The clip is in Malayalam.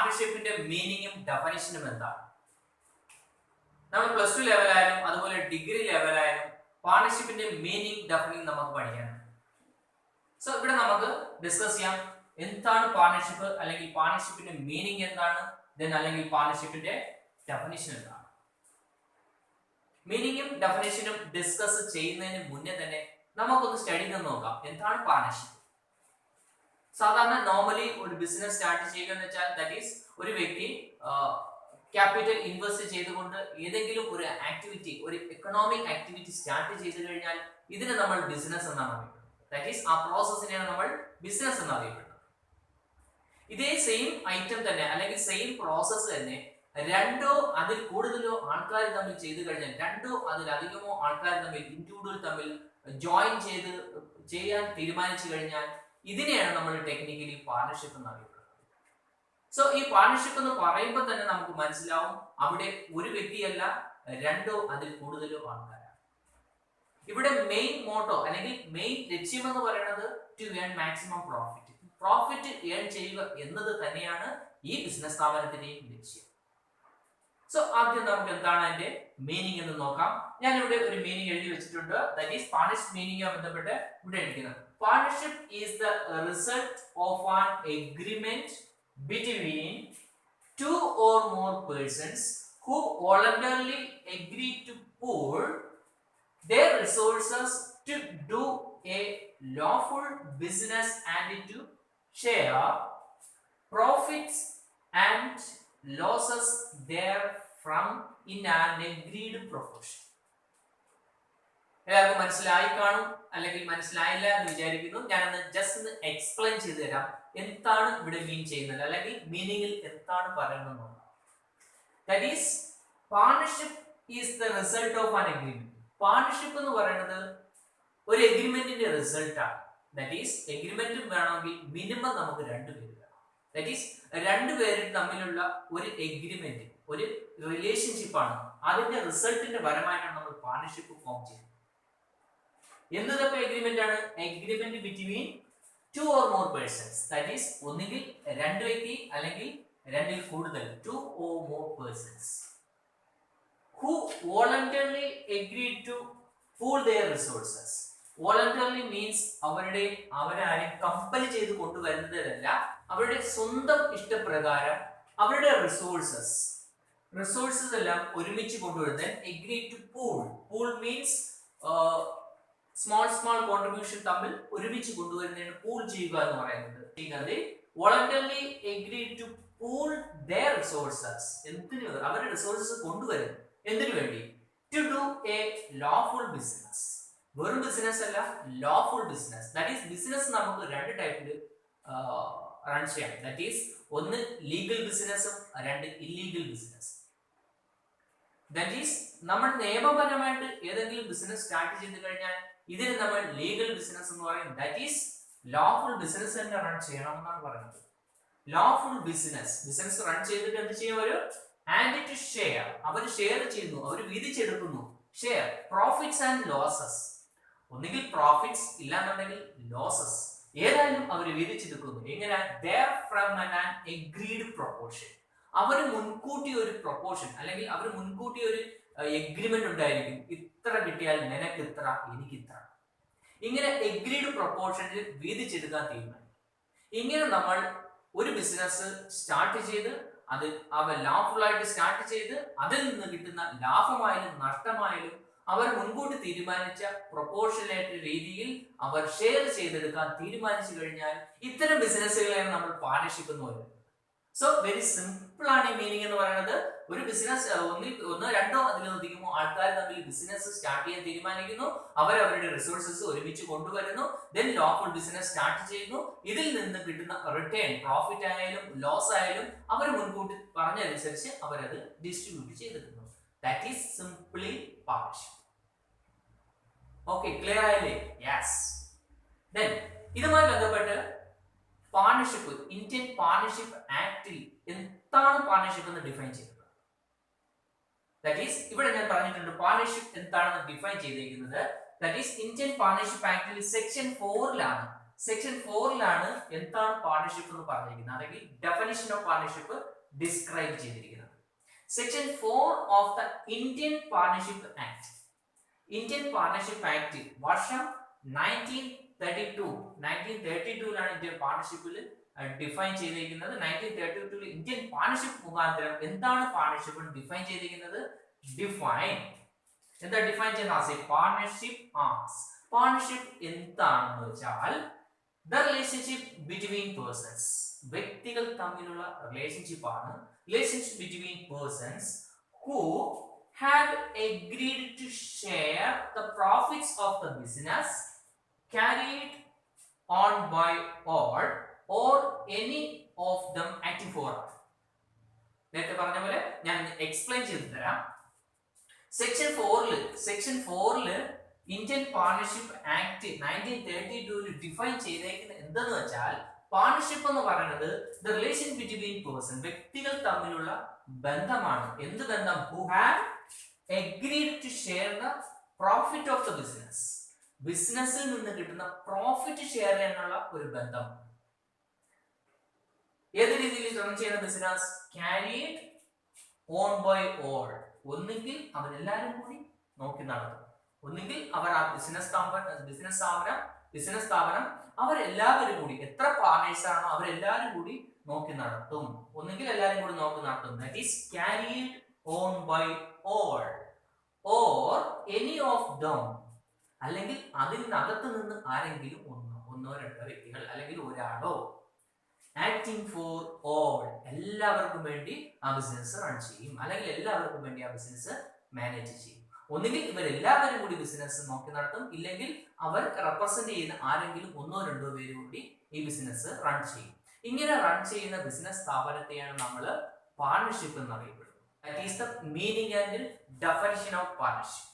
പാർട്ണർഷിപ്പിന്റെ മീനിങ്ങും ഡെഫിനിഷനും എന്താണ്? നമ്മൾ പ്ലസ് ടു ലെവലായാലും അതുപോലെ ഡിഗ്രി ലെവലായാലും പാർട്ണർഷിപ്പിന്റെ മീനിങ് ഡെഫിനിങ് നമുക്ക് പഠിക്കണം. സോ ഇവിടെ നമുക്ക് ഡിസ്കസ് ചെയ്യാം എന്താണ് പാർട്ണർഷിപ്പ്, അല്ലെങ്കിൽ പാർട്ണർഷിപ്പിന്റെ മീനിങ് എന്താണ്, ദെൻ അല്ലെങ്കിൽ പാർട്ണർഷിപ്പിന്റെ ഡെഫിനിഷൻ എന്താണ്. മീനിങ്ങും ഡെഫിനിഷനും ഡിസ്കസ് ചെയ്യുന്നതിന് മുന്നേ തന്നെ നമുക്കൊന്ന് സ്റ്റഡി ചെയ്ത് നോക്കാം എന്താണ് പാർട്ണർഷിപ്പ്. സാധാരണ നോർമലി ഒരു ബിസിനസ് സ്റ്റാർട്ട് ചെയ്യുക എന്ന് വെച്ചാൽ ദാറ്റ് ഈസ് ഒരു വ്യക്തി ക്യാപിറ്റൽ ഇൻവെസ്റ്റ് ചെയ്തുകൊണ്ട് ഏതെങ്കിലും ഒരു ആക്ടിവിറ്റി, ഒരു എക്കണോമിക് ആക്ടിവിറ്റി സ്റ്റാർട്ട് ചെയ്തു കഴിഞ്ഞാൽ ഇതിനെ നമ്മൾ ബിസിനസ് എന്നാണ് അറിയപ്പെടുന്നത്. ദാറ്റ് ഈസ് ആ പ്രോസസ്സിനെയാണ് നമ്മൾ ബിസിനസ് എന്ന് അറിയപ്പെടുന്നത്. ഇതേ സെയിം ഐറ്റം തന്നെ അല്ലെങ്കിൽ സെയിം പ്രോസസ്സ് തന്നെ രണ്ടോ അതിൽ കൂടുതലോ ആൾക്കാർ തമ്മിൽ ചെയ്തു കഴിഞ്ഞാൽ, രണ്ടോ അതിലധികമോ ആൾക്കാർ തമ്മിൽ, ഇൻഡിവിജ്വൽ തമ്മിൽ ജോയിൻ ചെയ്യാൻ തീരുമാനിച്ചു കഴിഞ്ഞാൽ ഇതിനെയാണ് നമ്മൾ ടെക്നിക്കലി പാർട്ണർഷിപ്പ് എന്ന് അറിയപ്പെടുന്നത്. സോ ഈ പാർട്ണർഷിപ്പ് എന്ന് പറയുമ്പോൾ തന്നെ നമുക്ക് മനസ്സിലാവും അവിടെ ഒരു വ്യക്തിയല്ല, രണ്ടോ അതിൽ കൂടുതലോ ആൾക്കാരാണ്. ഇവിടെ മെയിൻ മോട്ടോ അല്ലെങ്കിൽ മെയിൻ ലക്ഷ്യം എന്ന് പറയുന്നത് to earn maximum profit earn ചെയ്യുക എന്നത് തന്നെയാണ് ഈ ബിസിനസ് സ്ഥാപനത്തിന്റെയും ലക്ഷ്യം. സോ ആദ്യം നമുക്ക് എന്താണ് അതിന്റെ മീനിങ് എന്ന് നോക്കാം. ഞാൻ ഇവിടെ ഒരു മീനിങ് എഴുതി വെച്ചിട്ടുണ്ട്. ദാറ്റ് ഈസ് പാർട്ണർഷിപ്പ് മീനിങ്ങുമായി ബന്ധപ്പെട്ട് ഇവിടെ എഴുതിക്കുന്നത്. Partnership is the result of an agreement between two or more persons who voluntarily agree to pool their resources to do a lawful business and to share profits and losses therefrom in an agreed proportion. എല്ലാവർക്കും മനസ്സിലായി കാണും, അല്ലെങ്കിൽ മനസ്സിലായില്ല എന്ന് വിചാരിക്കുന്നു. ഞാനൊന്ന് ജസ്റ്റ് ഒന്ന് എക്സ്പ്ലെയിൻ ചെയ്തു തരാം എന്താണ് ഇവിടെ മീൻ ചെയ്യുന്നത്, അല്ലെങ്കിൽ മീനിങ്ങിൽ എന്താണ് പറയുന്നത്. That is partnership is the result of an agreement. Partnership എന്ന് പറയുന്നത് ഒരു എഗ്രിമെന്റിന്റെ റിസൾട്ട് ആണ്. ദാറ്റ് ഈസ് എഗ്രിമെന്റും വേണമെങ്കിൽ മിനിമം നമുക്ക് രണ്ടുപേര് വേണം. ദാറ്റ് ഈസ് രണ്ടുപേരും തമ്മിലുള്ള ഒരു എഗ്രിമെന്റ്, ഒരു റിലേഷൻഷിപ്പ് ആണ്. അതിന്റെ റിസൾട്ടിന്റെ പരമായിട്ടാണ് നമ്മൾ പാർട്ണർഷിപ്പ് ഫോം ചെയ്യുന്നത്. എന്തൊക്കെ എഗ്രിമെന്റ് ആണ്? Agreement between two or more persons. That is ഒന്നുകിൽ രണ്ട് വ്യക്തി അല്ലെങ്കിൽ രണ്ടിൽ കൂടുതൽ, two or more persons who voluntarily agree to pool their resources. Voluntarily means അവരാരെയും കമ്പൽ ചെയ്ത് കൊണ്ടുവരുന്നതല്ല, അവരുടെ സ്വന്തം ഇഷ്ടപ്രകാരം അവരുടെ റിസോഴ്സസ് എല്ലാം ഒരുമിച്ച് കൊണ്ടുവരുന്നത്. Agree to pool means small contribution തമ്മിൽ ഒരുമിച്ച് കൊണ്ടുവരുന്നതിന് പൂൾ ചെയ്യുക എന്ന് പറയുന്നത്. Voluntarily agree to pool their resources. എന്തിനു? അവരുടെ റിസോഴ്സസ് കൊണ്ടുവരും. എന്തിനു വേണ്ടി? To do a lawful business. വെറും ബിസിനസ് അല്ല, lawful business. That is business നമുക്ക് രണ്ട് ടൈപ്പിൽ റൺ ചെയ്യാം. ദാറ്റ് ഈസ് ഒന്ന് ലീഗൽ ബിസിനസ്സും രണ്ട് ഇല്ലീഗൽ ബിസിനസ്. ദാറ്റ് ഈസ് നമ്മൾ നിയമപരമായിട്ട് ഏതെങ്കിലും ബിസിനസ് സ്റ്റാർട്ട് ചെയ്ത് കഴിഞ്ഞാൽ ഇതിന് നമ്മൾ ലീഗൽ ബിസിനസ് എന്ന് പറയും. ദാറ്റ് ഈസ് ലോഫുൾ ബിസിനസ് തന്നെ റൺ ചെയ്യണം എന്നാണ് പറയുന്നത്. ലോഫുൾ ബിസിനസ് റൺ ചെയ്തിട്ട് എന്ത് ചെയ്യും? ഒരു ആൻഡ് ടു ഷെയർ, അവർ ഷെയർ ചെയ്യുന്നു, അവർ വീതിച്ചെടുക്കുന്നു. Share profits and losses. ഒന്നുകിൽ പ്രോഫിറ്റ്സ് ഇല്ലാന്നുണ്ടെങ്കിൽ ലോസസ്, ഏതായാലും അവർ വീതിച്ചെടുക്കുന്നു. എങ്ങനെ? there from an agreed proportion. അവർ മുൻകൂട്ടി ഒരു പ്രൊപ്പോർഷൻ അല്ലെങ്കിൽ അവർ മുൻകൂട്ടി ഒരു എഗ്രിമെന്റ് ഉണ്ടായിരിക്കും. ഇത്ര കിട്ടിയാൽ നിനക്ക് ഇത്ര, എനിക്ക് ഇത്ര. ഇങ്ങനെ എഗ്രീഡ് പ്രൊപ്പോർഷനിൽ വീതിച്ചെടുക്കാൻ തീരുമാനിക്കും. ഇങ്ങനെ നമ്മൾ ഒരു ബിസിനസ് സ്റ്റാർട്ട് ചെയ്ത് അത് ലാഫുൾ ആയിട്ട് സ്റ്റാർട്ട് ചെയ്ത് അതിൽ നിന്ന് കിട്ടുന്ന ലാഭമായാലും നഷ്ടമായാലും അവർ മുൻകൂട്ടി തീരുമാനിച്ച പ്രൊപ്പോർഷനേറ്റ് രീതിയിൽ അവർ ഷെയർ ചെയ്തെടുക്കാൻ തീരുമാനിച്ചു കഴിഞ്ഞാൽ ഇത്തരം ബിസിനസ്സുകളെയാണ് നമ്മൾ പാർട്ണർഷിപ്പ് എന്ന് പറയുന്നത്. സോ വെരി സിമ്പിൾ ആണ് ഈ മീനിങ് എന്ന് പറയുന്നത്. ഒരു ബിസിനസ് ഒന്നോ രണ്ടോ അതിലധികമോ ആൾക്കാർ തമ്മിൽ ബിസിനസ് സ്റ്റാർട്ട് ചെയ്യാൻ തീരുമാനിക്കുന്നു, അവരവരുടെ റിസോഴ്സസ് ഒരുമിച്ച് കൊണ്ടുവരുന്നു, ദെൻ ലോഫുൾ ബിസിനസ് സ്റ്റാർട്ട് ചെയ്യുന്നു. ഇതിൽ നിന്ന് കിട്ടുന്ന റിട്ടേൺ, പ്രോഫിറ്റ് ആയാലും ലോസ് ആയാലും അവർ മുൻകൂട്ടി പറഞ്ഞതനുസരിച്ച് അവരത് ഡിസ്ട്രിബ്യൂട്ട് ചെയ്തെടുക്കുന്നു. That is simply partnership. Okay, clear ആയില്ലേ? യെസ്. ദെൻ ഇതുമായി ബന്ധപ്പെട്ട് പാർട്ണർഷിപ്പ്, ഇന്ത്യൻ പാർട്ണർഷിപ്പ് ആക്ടിൽ എന്താണ് പാർട്ണർഷിപ്പ് എന്ന് ഡിഫൈൻ ചെയ്തത്? ദാറ്റ് ഈസ് ഇവിടെ ഞാൻ പറഞ്ഞിട്ടുണ്ട് പാർട്ണർഷിപ്പ് എന്താണെന്ന് ഡിഫൈൻ ചെയ്തിരിക്കുന്നത്. ദാറ്റ് ഈസ് ഇന്ത്യൻ പാർട്ണർഷിപ്പ് ആക്ടിൽ സെക്ഷൻ 4 ലാണ് എന്താണ് പാർട്ണർഷിപ്പ് എന്ന് പറഞ്ഞിരിക്കുന്നത്, അല്ലെങ്കിൽ ഡെഫിനിഷൻ ഓഫ് പാർട്ണർഷിപ്പ് ഡിസ്ക്രൈബ് ചെയ്തിരിക്കുന്നത്. Section 4 of the Indian partnership act. Indian partnership act വർഷം 1932ലാണ് ഇന്ത്യൻ പാർട്ണർഷിപ്പിൽ ഡിഫൈൻ ചെയ്തിരിക്കുന്നത്. 1932 ഇന്ത്യൻ പാർട്ണർഷിപ്പ് മുഖാന്തരം എന്താണ് പാർട്ണർഷിപ്പ് ഡിഫൈൻ ചെയ്തിരിക്കുന്നത്? എന്താ ഡിഫൈൻ ചെയ്യുന്നത്? പാർട്ണർഷിപ്പ് പാർട്ണർഷിപ്പ് എന്താണെന്ന് വെച്ചാൽ ദ റിലേഷൻഷിപ്പ് ബിറ്റ്വീൻ പേഴ്സൺസ്, വ്യക്തികൾ തമ്മിലുള്ള റിലേഷൻഷിപ്പ് ആണ്. Relationship between persons who have agreed to share the profits of the business carried on by all or any of them acting for all. നേരത്തെ പറഞ്ഞ പോലെ ഞാൻ എക്സ്പ്ലെയിൻ ചെയ്തു തരാം. Section 4 Indian partnership act 1932 define ചെയ്തേക്കുന്നത് എന്തെന്ന് വെച്ചാൽ പാർട്ണർഷിപ്പ് എന്ന് പറയുന്നത് ദ റിലേഷൻ ബിറ്റ്വീൻ പേഴ്സൺ, വ്യക്തികൾ തമ്മിലുള്ള ബന്ധമാണ്. എന്ത് ബന്ധം? Who have agreed to share the profit of the business, ബിസിനസ്സിൽ നിന്ന് കിട്ടുന്ന പ്രോഫിറ്റ് ഷെയർ ചെയ്യാനുള്ള ഒരു ബന്ധം. ഏത് രീതിയിൽ റൺ ചെയ്യുന്ന business? Carried on by all, ഒന്നുകിൽ അവരെല്ലാരും കൂടി നോക്കി നടത്തും, ഒന്നുകിൽ അവർ ആ ബിസിനസ് സ്ഥാപനം അവരെല്ലാവരും കൂടി, എത്ര പാർട്ണേഴ്സ് ആണോ അവരെല്ലാരും കൂടി നോക്കി നടത്തും, ഒന്നുകിൽ എല്ലാരും കൂടി നോക്കി നടത്തും. That is carried on by all or any of them, അല്ലെങ്കിൽ അതിനകത്ത് നിന്ന് ആരെങ്കിലും ഒന്നോ രണ്ടോ വ്യക്തികൾ അല്ലെങ്കിൽ ഒരാളോ ആക്ടിങ് ഫോർ all, എല്ലാവർക്കും വേണ്ടി ആ ബിസിനസ് റൺ ചെയ്യും, അല്ലെങ്കിൽ എല്ലാവർക്കും വേണ്ടി ആ ബിസിനസ് മാനേജ് ചെയ്യും. ഒന്നുകിൽ ഇവരെല്ലാവരും കൂടി ബിസിനസ് നോക്കി നടത്തും, ഇല്ലെങ്കിൽ അവർ റെപ്രസെന്റ് ചെയ്യുന്ന ആരെങ്കിലും ഒന്നോ രണ്ടോ പേര് കൂടി ഈ ബിസിനസ് റൺ ചെയ്യും. ഇങ്ങനെ റൺ ചെയ്യുന്ന ബിസിനസ് സ്ഥാപനത്തെയാണ് നമ്മൾ പാർട്ണർഷിപ്പ് എന്ന് അറിയപ്പെടുന്നത്. That is the meaning and definition of partnership.